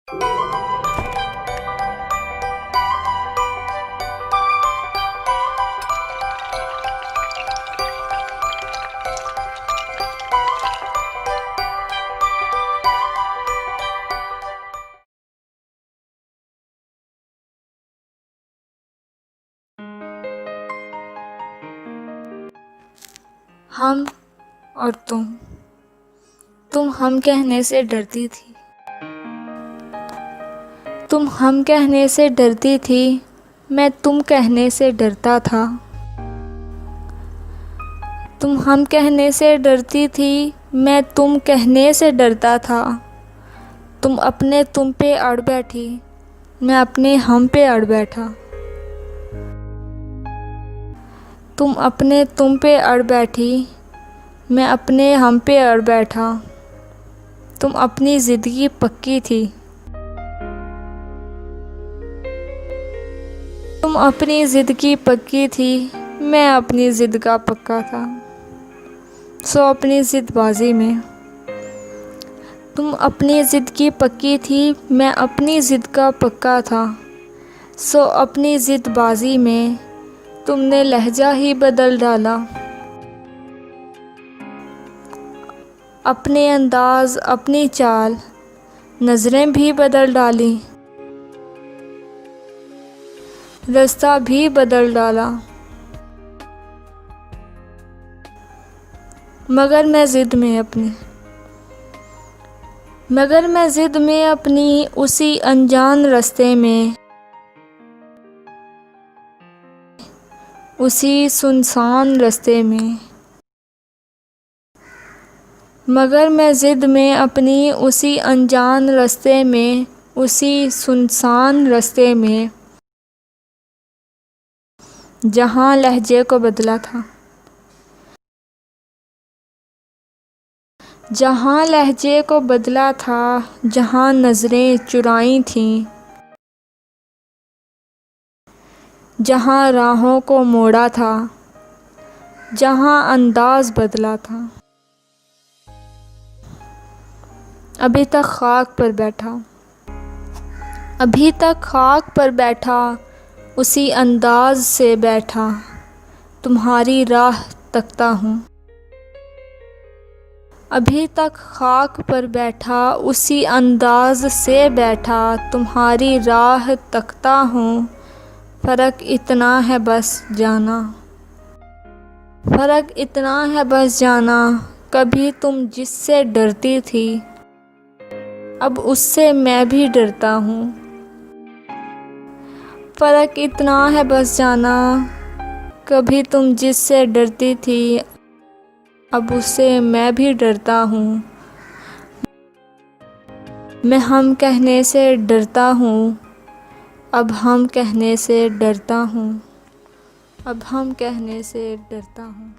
हम और तुम हम कहने से डरती थी। तुम हम कहने से डरती थी, मैं तुम कहने से डरता था। तुम हम कहने से डरती थी, मैं तुम कहने से डरता था। तुम अपने तुम पे अड़ बैठी, मैं अपने हम पे अड़ बैठा। तुम अपने तुम पे अड़ बैठी, मैं अपने हम पे अड़ बैठा। तुम अपनी ज़िद की पक्की थी। तुम अपनी ज़िद की पक्की थी, मैं अपनी ज़िद का पक्का था। सो अपनी ज़िदबाज़ी में तुम अपनी ज़िद की पक्की थी, मैं अपनी ज़िद का पक्का था। सो अपनी ज़िदबाज़ी में तुमने लहजा ही बदल डाला। अपने अंदाज़, अपनी चाल, नज़रें भी बदल डाली। रास्ता भी बदल डाला। मगर मैं ज़िद में अपनी उसी अनजान रास्ते में, उसी सुनसान रास्ते में। मगर मैं ज़िद में अपनी उसी अनजान रास्ते में, उसी सुनसान रास्ते में, जहाँ लहजे को बदला था। जहाँ लहजे को बदला था, जहाँ नज़रें चुराई थीं, जहाँ राहों को मोड़ा था, जहाँ अंदाज़ बदला था। अभी तक खाक पर बैठा, अभी तक खाक पर बैठा, उसी अंदाज़ से बैठा, तुम्हारी राह तकता हूँ। अभी तक खाक पर बैठा, उसी अंदाज़ से बैठा, तुम्हारी राह तकता हूँ। फ़र्क इतना है बस जाना, फ़र्क इतना है बस जाना, कभी तुम जिससे डरती थी, अब उससे मैं भी डरता हूँ। फ़र्क इतना है बस जाना, कभी तुम जिससे डरती थी, अब उससे मैं भी डरता हूँ। मैं हम कहने से डरता हूँ, अब हम कहने से डरता हूँ, अब हम कहने से डरता हूँ।